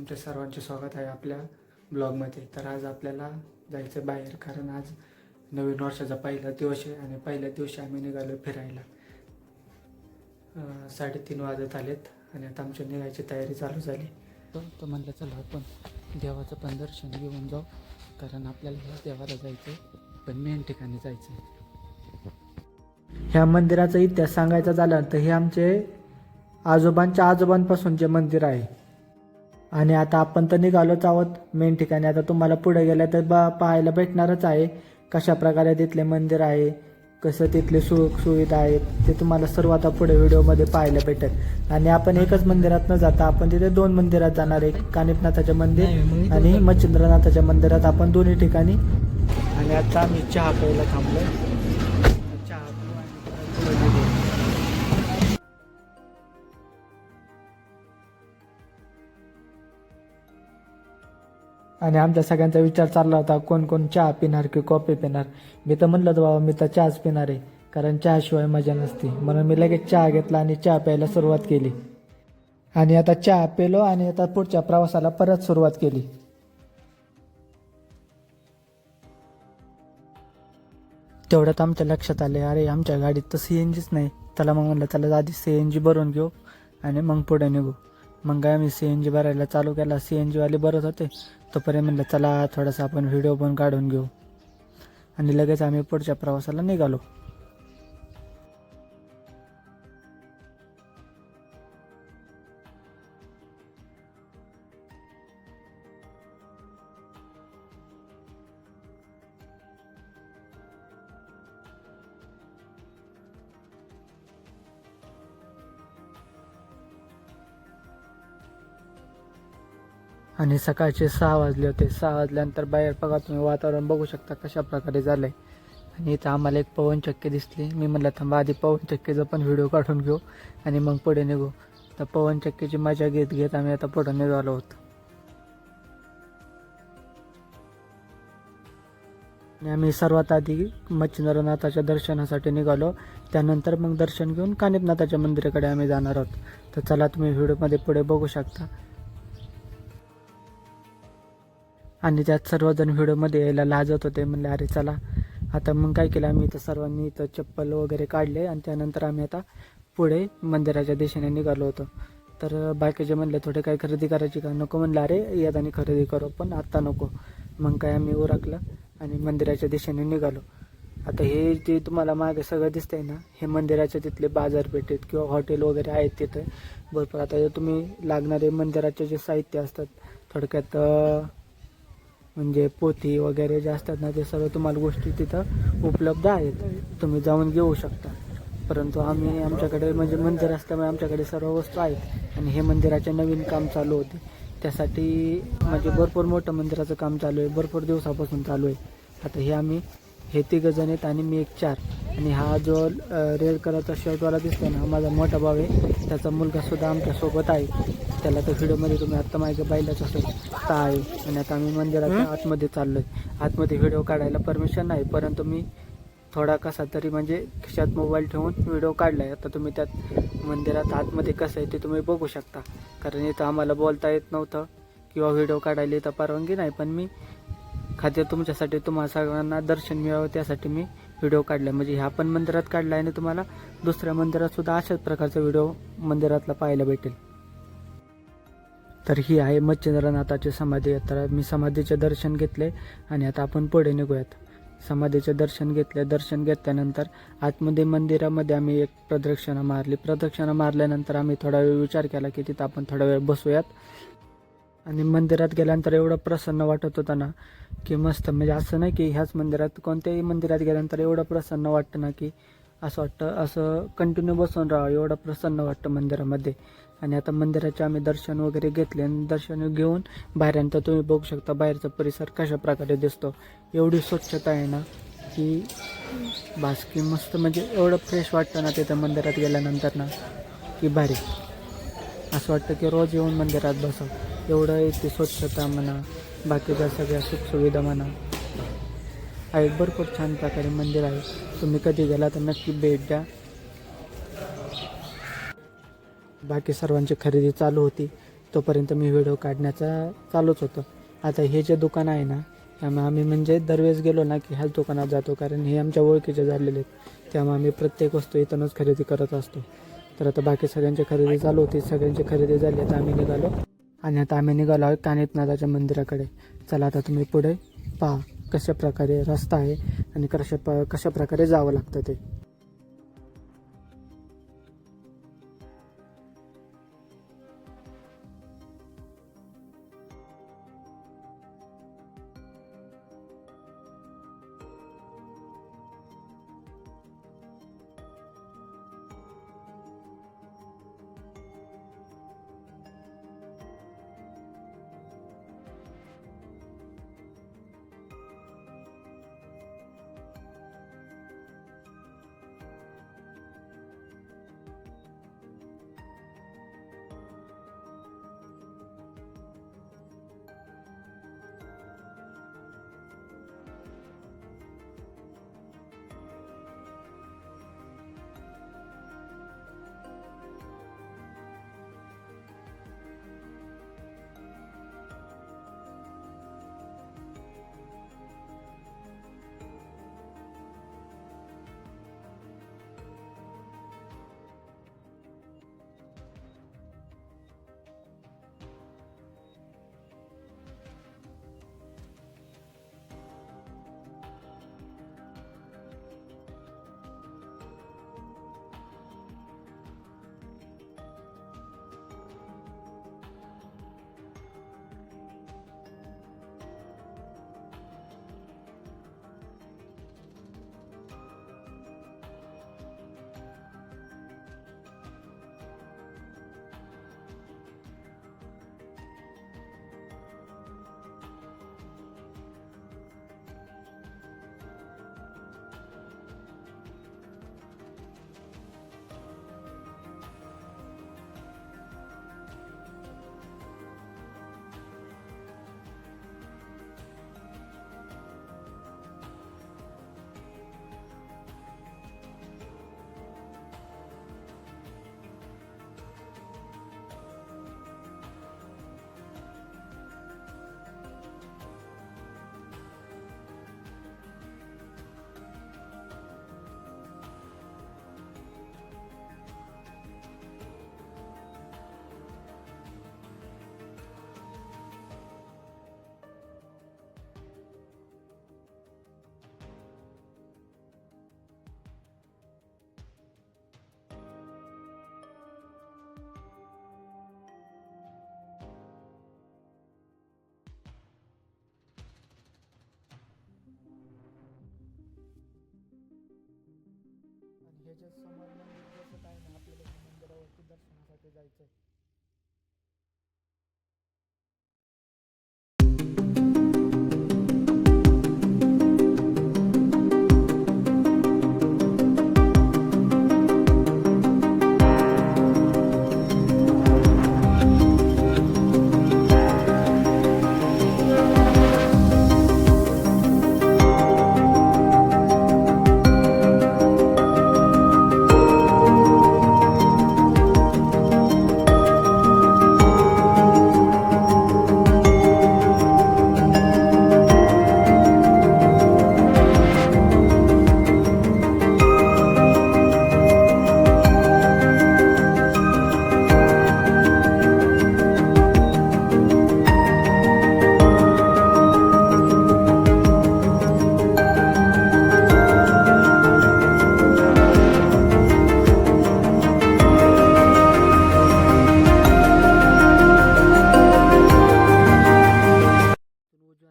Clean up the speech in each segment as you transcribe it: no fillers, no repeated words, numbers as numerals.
तुमच्या सर्वांचे स्वागत आहे आपल्या ब्लॉगमध्ये. तर आज आपल्याला जायचं बाहेर, कारण आज नवीन वर्षाचा पहिला दिवस आहे आणि पहिल्या दिवशी आम्ही निघालो फिरायला. 3:30 वाजत आलेत आणि आता आमच्या निघायची तयारी चालू झाली. तर म्हटलं चला आपण देवाचं पण दर्शन घेऊन जाऊ, कारण आपल्याला ह्या देवाला जायचं आहे, पण मेन ठिकाणी जायचं आहे. ह्या मंदिराचा इतिहास सांगायचा झाला तर हे आमचे आजोबांच्या आजोबांपासूनचे मंदिर आहे. आणि आता आपण तर निघालोच आहोत मेन ठिकाणी. आता तुम्हाला पुढे गेल्या तर पाहायला भेटणारच आहे कशा प्रकारे तिथले मंदिर आहे, कसं तिथले सुविधा आहेत, ते तुम्हाला सर्व आता पुढे व्हिडिओमध्ये पाहायला भेटेल. आणि आपण एकच मंदिरात न जाता आपण तिथे 2 मंदिरात जाणार आहे, कानिफनाथाचे मंदिर आणि मच्छिंद्रनाथाच्या मंदिरात आपण दोन्ही ठिकाणी. आणि आता आम्ही चहा प्यायला थांबलो. आणि आमच्या सगळ्यांचा विचार चालला होता कोण कोण चहा पिणार की कॉफी पिणार. मी तर म्हणलं बाबा मी तर चहाच पिणार आहे, कारण चहाशिवाय मजा नसते. म्हणून मी लगेच चहा घेतला आणि चहा प्यायला सुरुवात केली. आणि आता चहा पेलो आणि आता पुढच्या प्रवासाला परत सुरुवात केली. तेवढ्यात आमच्या लक्षात आले, अरे आमच्या गाडीत तर CNGच नाही. त्याला मग म्हणलं त्याला आधी CNG भरून घेऊ आणि मग पुढे निघू. मग काय आम्ही CNG भरायला चालू केला. CNG वाले भरत होते, तोपर्यंत म्हणलं चला थोडासा आपण व्हिडिओ पण काढून घेऊ. आणि लगेच आम्ही पुढच्या प्रवासाला निघालो. आणि सकाळचे 6 वाजले होते. 6 वाजल्यानंतर बाहेर बघा तुम्ही वातावरण बघू शकता कशा प्रकारे झालंय. आणि इथं आम्हाला एक पवनचक्की दिसली. मी म्हणलं थांबा आधी पवनचक्कीचा पण व्हिडिओ काढून घेऊ आणि मग पुढे निघू. तर पवनचक्कीची मजा घेत घेत आम्ही आता पुढे निघालो होतो. आणि आम्ही सर्वात आधी मच्छिंद्रनाथाच्या दर्शनासाठी निघालो. त्यानंतर मग दर्शन घेऊन कानिफनाथाच्या मंदिराकडे आम्ही जाणार आहोत. तर चला तुम्ही व्हिडिओमध्ये पुढे बघू शकता. आणि त्यात सर्वजण व्हिडिओमध्ये यायला लाजत होते. म्हणले अरे चला. आता मग काय केलं आम्ही इथं सर्वांनी इथं चप्पल वगैरे काढले आणि त्यानंतर आम्ही आता पुढे मंदिराच्या दिशेने निघालो होतो. तर बाकीचे म्हणले थोडे काय खरेदी करायची का, नको. म्हणलं अरे येताना खरेदी करू पण आत्ता नको. मग काय आम्ही उरकलं आणि मंदिराच्या दिशेने निघालो. आता हे जे तुम्हाला मागे सगळं दिसतंय ना, हे मंदिराच्या तिथले बाजारपेठेत किंवा हॉटेल वगैरे आहेत तिथे भरपूर. आता तुम्ही लागणारे मंदिराचे जे साहित्य असतात, थोडक्यात म्हणजे पोथी वगैरे जे असतात ना, ते सर्व तुम्हाला गोष्टी तिथं उपलब्ध आहेत, तुम्ही जाऊन घेऊ शकता. परंतु आम्ही आमच्याकडे म्हणजे मंदिर असल्यामुळे आमच्याकडे सर्व वस्तू आहेत. आणि हे मंदिराचे नवीन काम चालू होते, त्यासाठी म्हणजे भरपूर मोठं मंदिराचं काम चालू आहे, भरपूर दिवसापासून चालू आहे. आता हे 3 जण आहेत आणि मी 4. आणि हा जो रेड कलरचा शर्टवाला दिसतो ना, माझा मोठा भाऊ आहे. त्याचा मुलगासुद्धा आमच्यासोबत आहे. त्याला तर व्हिडिओमध्ये तुम्ही आत्ता मागे पाहिलंच असेल का आहे. आणि आता आम्ही मंदिराच्या आतमध्ये चाललो आहे. आतमध्ये व्हिडिओ काढायला परमिशन नाही, परंतु मी थोडा कसा तरी म्हणजे खिशात मोबाईल ठेवून व्हिडिओ काढला आहे. आता तुम्ही त्यात मंदिरात आतमध्ये कसं आहे ते तुम्ही बघू शकता, कारण इथं आम्हाला बोलता येत नव्हतं किंवा व्हिडिओ काढायला इथं परवानगी नाही. पण मी खाद्य तुमच्यासाठी तुम्हाला सगळ्यांना दर्शन मिळावं त्यासाठी मी व्हिडिओ काढला. म्हणजे ह्या पण मंदिरात काढला आणि तुम्हाला दुसऱ्या मंदिरात सुद्धा अशाच प्रकारचा व्हिडिओ मंदिरातला पाहायला भेटेल. तर ही आहे मच्छिंद्रनाथाची समाधी. तर मी समाधीचे दर्शन घेतले आणि आता आपण पुढे निघूयात. समाधीचे दर्शन घेतले. दर्शन घेतल्यानंतर आतमध्ये मंदिरामध्ये आम्ही एक प्रदक्षिणा मारली. प्रदक्षिणा मारल्यानंतर आम्ही थोडा वेळ विचार केला की तिथं आपण थोडा वेळ बसूयात. आणि मंदिरात गेल्यानंतर एवढं प्रसन्न वाटत होतं ना की मस्त. म्हणजे असं नाही की ह्याच मंदिरात, कोणत्याही मंदिरात गेल्यानंतर एवढं प्रसन्न वाटतं ना की असं वाटतं असं कंटिन्यू बसून राहावं, एवढं प्रसन्न वाटतं मंदिरामध्ये. आणि आता मंदिराचे आम्ही दर्शन वगैरे घेतले आणि दर्शन घेऊन बाहेरनंतर तुम्ही बघू शकता बाहेरचा परिसर कशा प्रकारे दिसतो. एवढी स्वच्छता आहे ना की बासकी मस्त. म्हणजे एवढं फ्रेश वाटतं ना तिथं मंदिरात गेल्यानंतर ना की भारी. असं वाटतं की रोज येऊन मंदिरात बसावं. एवढं इथे स्वच्छता म्हणा, बाकीच्या सगळ्या सुखसुविधा म्हणा आहेत. भरपूर छान प्रकारे मंदिर आहे. तुम्ही कधी गेला तर नक्की भेट द्या. बाकी सर्वांची खरेदी चालू होती. तोपर्यंत मी व्हिडिओ काढण्याचा चालूच होतं. आता हे जे दुकान आहे ना, त्यामुळे आम्ही म्हणजे दरवेळेस गेलो ना की ह्याच दुकानात जातो, कारण हे आमच्या ओळखीचे झालेले आहेत. त्यामुळे आम्ही प्रत्येक वस्तू इथूनच खरेदी करत असतो. तर आता बाकी सगळ्यांची खरेदी चालू होती, सगळ्यांची खरेदी झाली. आता आम्ही निघालो आणि आता आम्ही निघालो आहे कानिफनाथाच्या मंदिराकडे. चला आता तुम्ही पुढे पहा कशा प्रकारे रस्ता आहे आणि कशा प्रकारे जावं लागतं ते. हे जे समोर मंदिर दिसत आहे ना, आपल्याला त्या मंदिरावरती दर्शनासाठी जायचं आहे.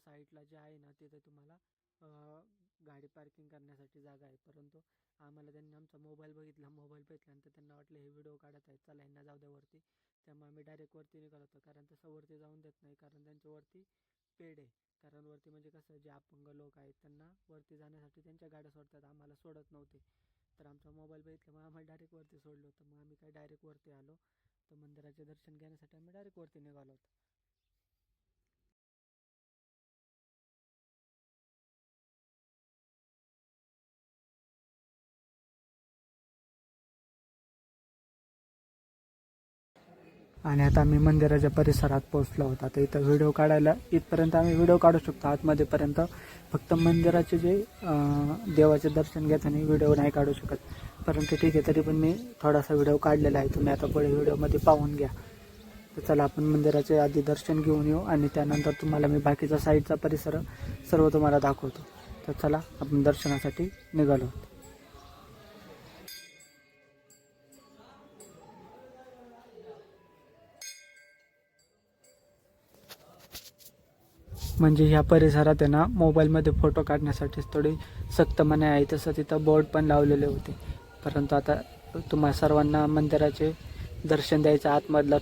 साईडला जे आहे ना, तिथे तुम्हाला गाडी पार्किंग करण्यासाठी जागा आहे. परंतु आम्हाला त्यांनी आमचा मोबाईल बघितल्यानंतर त्यांना वाटलं हे व्हिडिओ काढत आहेत, चला यांना जाऊ द्या वरती. त्यामुळे आम्ही डायरेक्ट वरती निघालो होतो, कारण तसं वरती जाऊन देत नाही, कारण त्यांच्यावरती पेड आहे. कारण वरती म्हणजे कसं, जे अपंग लोक आहेत त्यांना वरती जाण्यासाठी त्यांच्या गाड्या सोडतात, आम्हाला सोडत नव्हते. तर आमचा मोबाईल बघितल्यामुळे आम्हाला डायरेक्ट वरती सोडलं होतं. मग आम्ही काय डायरेक्ट वरती आलो. तर मंदिराचे दर्शन घेण्यासाठी आम्ही डायरेक्ट वरती निघालो होतो. आणि आता आम्ही मंदिराच्या परिसरात पोहोचलो होतो. आता इथं व्हिडिओ काढायला इथपर्यंत आम्ही व्हिडिओ काढू शकतो, आतमध्येपर्यंत फक्त मंदिराचे जे देवाचे दर्शन घेताना व्हिडिओ नाही काढू शकत. परंतु ठीक आहे, तरी पण मी थोडासा व्हिडिओ काढलेला आहे, तुम्ही आता पुढे व्हिडिओमध्ये पाहून घ्या. तर चला आपण मंदिराचे आधी दर्शन घेऊन येऊ आणि त्यानंतर तुम्हाला मी बाकीचा साईडचा परिसर सर्व तुम्हाला दाखवतो. तर चला आपण दर्शनासाठी निघालो. म्हणजे ह्या परिसरात आहे ना मोबाईलमध्ये फोटो काढण्यासाठी थोडी सक्त मनाई आहे. तसं तिथं बोर्ड पण लावलेले होते. परंतु आता तुम्हा सर्वांना मंदिराचे दर्शन द्यायचं, आतमधला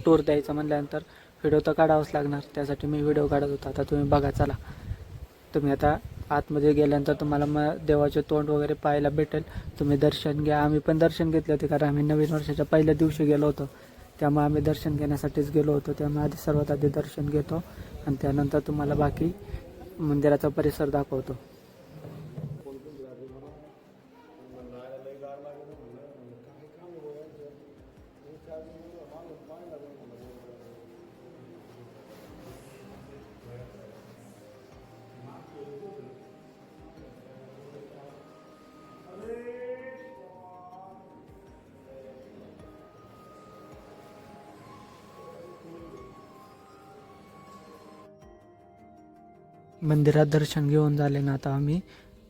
टूर द्यायचा म्हणल्यानंतर व्हिडिओ तर काढावाच लागणार. त्यासाठी मी व्हिडिओ काढत होता. आता तुम्ही बघा, चला तुम्ही आता आतमध्ये गेल्यानंतर तुम्हाला देवाचे तोंड वगैरे पाहायला भेटेल. तुम्ही दर्शन घ्या. आम्ही पण दर्शन घेतले होते, कारण आम्ही नवीन वर्षाच्या पहिल्या दिवशी गेलो होतो, त्यामुळे आम्ही दर्शन घेण्यासाठीच गेलो होतो. त्यामुळे आधी सर्वात आधी दर्शन घेतो आणि त्यानंतर तुम्हाला बाकी मंदिराचा परिसर दाखवतो. मंदिरात दर्शन घेऊन झाले ना, आता आम्ही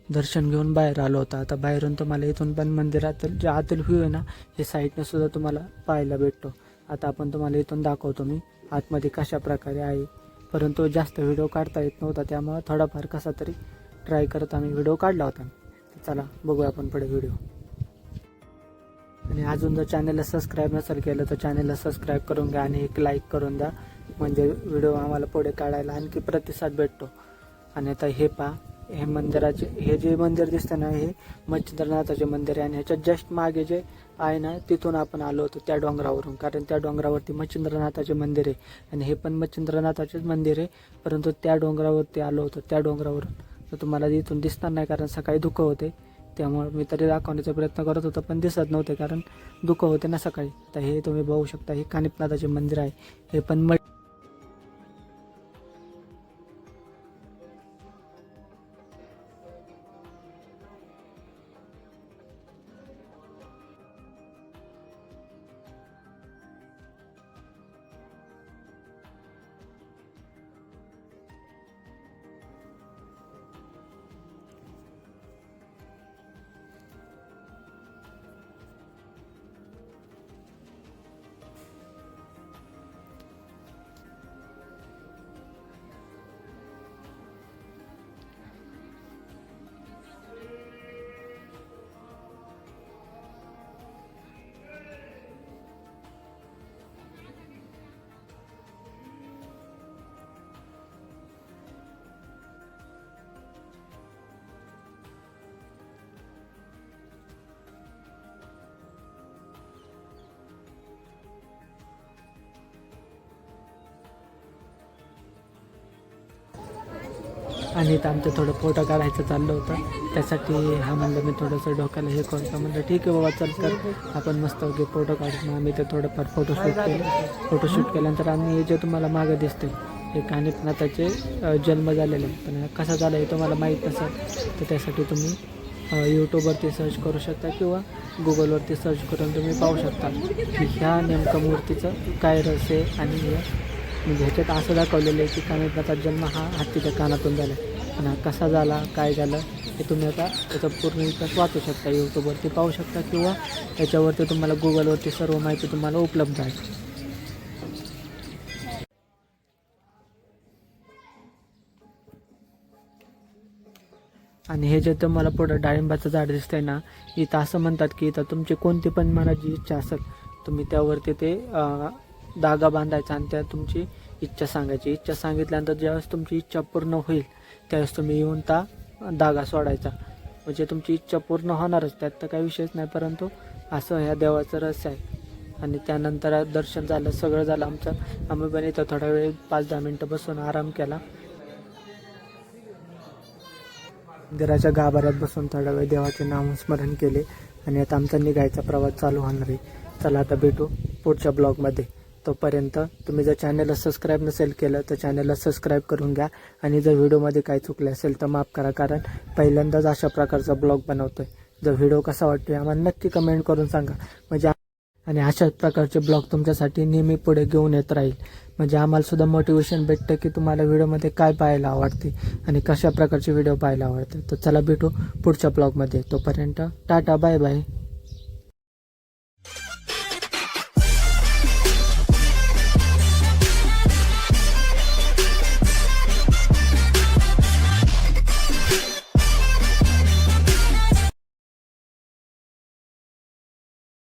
दर्शन घेऊन बाहेर आलो होतो. आता बाहेरून तुम्हाला इथून पण मंदिरातील जे आतील व्ह्यू आहे ना, हे साईडने सुद्धा तुम्हाला पाहायला भेटतो. आता आपण तुम्हाला इथून दाखवतो मी आतमध्ये कशा प्रकारे आहे. परंतु जास्त व्हिडिओ काढता येत नव्हता, त्यामुळे थोडाफार कसा तरी ट्राय करत आम्ही व्हिडिओ काढला होता. चला बघूया आपण पुढे व्हिडिओ. आणि अजून जर चॅनलला सबस्क्राईब नसेल केलं तर चॅनलला सबस्क्राईब करून घ्या आणि एक लाईक करून द्या, म्हणजे व्हिडिओ आम्हाला पुढे काढायला आणखी प्रतिसाद भेटतो. आणि आता हे पहा, हे मंदिराचे हे जे मंदिर दिसतं ना, हे मच्छिंद्रनाथाचे मंदिर आहे. आणि ह्याच्यात जस्ट मागे जे आहे ना, तिथून आपण आलो होतो त्या डोंगरावरून, कारण त्या डोंगरावरती मच्छिंद्रनाथाचे मंदिर आहे. आणि हे पण मच्छिंद्रनाथाचेच मंदिर आहे, परंतु त्या डोंगरावरती आलो होतो, त्या डोंगरावरून. तर तुम्हाला इथून दिसणार नाही, कारण सकाळी धुकं होते, त्यामुळे मी तरी दाखवण्याचा प्रयत्न करत होतो, पण दिसत नव्हते कारण धुकं होते ना सकाळी. आता हे तुम्ही बघू शकता, हे कानिपनाथाचे मंदिर आहे. हे पण आणि इथं आमचं थोडं फोटो काढायचं चाललं होतं, त्यासाठी हा म्हणलं मी थोडंसं डोक्याला हे करतो. म्हणलं ठीक आहे बाबा, चल तर आपण मस्त वगैरे फोटो काढतो. आम्ही ते थोडंफार फोटोशूट केल्यानंतर आम्ही हे जे तुम्हाला मागं दिसते हे कानिपनाथाचे जन्म झालेले आहे. पण कसा झाला हे तुम्हाला माहीत नसेल तर त्यासाठी तुम्ही यूट्यूबवरती सर्च करू शकता किंवा गुगलवरती सर्च करून तुम्ही पाहू शकता की ह्या नेमकं मूर्तीचं काय रहस्य आहे. आणि म्हणजे ह्याच्यात असं दाखवलेलं आहे की कानिपनाथाचा जन्म हा हत्तीच्या कानातून झाला. आणि कसा झाला, काय झालं हे तुम्ही आता त्याचा पूर्ण इतिहास वाचू शकता, यूट्यूबवरती पाहू शकता किंवा याच्यावरती तुम्हाला गुगलवरती सर्व माहिती तुम्हाला उपलब्ध आहे. आणि हे जे तुम्हाला पुढं डाळिंबाचं झाड दिसतंय ना, इथं असं म्हणतात की इथं तुमची कोणती पण मनाची इच्छा असेल तुम्ही त्यावरती ते धागा बांधायचा आणि त्या तुमची इच्छा सांगायची. इच्छा सांगितल्यानंतर ज्यावेळेस तुमची इच्छा पूर्ण होईल त्यावेळेस तुम्ही येऊन धागा सोडायचा, म्हणजे तुमची इच्छा पूर्ण होणारच, त्यात तर काही विषयच नाही. परंतु असं ह्या देवाचं रहस्य आहे. आणि त्यानंतर दर्शन झालं, सगळं झालं आमचं. आम्ही पण इथं थोडा वेळ 5-10 मिनटं बसून आराम केला. मंदिराच्या गाभाऱ्यात बसून थोडा वेळ देवाचे नामस्मरण केले आणि आता आमचा निघायचा प्रवास चालू होणार आहे. चला आता भेटू पुढच्या ब्लॉगमध्ये. तोपर्यंत तुम्ही जर चॅनलला सबस्क्राईब नसेल केलं तर चॅनलला सबस्क्राईब करून घ्या. आणि जर व्हिडिओमध्ये काही चुकले असेल तर माफ करा, कारण पहिल्यांदाच अशा प्रकारचा ब्लॉग बनवतोय. जर व्हिडिओ कसा वाटतोय आम्हाला नक्की कमेंट करून सांगा, म्हणजे आणि अशाच प्रकारचे ब्लॉग तुमच्यासाठी नेहमी पुढे घेऊन येत राहील. म्हणजे आम्हाला सुद्धा मोटिवेशन भेटतं की तुम्हाला व्हिडिओमध्ये काय पाहायला आवडते आणि कशा प्रकारचे व्हिडिओ पाहायला आवडते. तर चला भेटू पुढच्या ब्लॉगमध्ये. तोपर्यंत टाटा बाय बाय.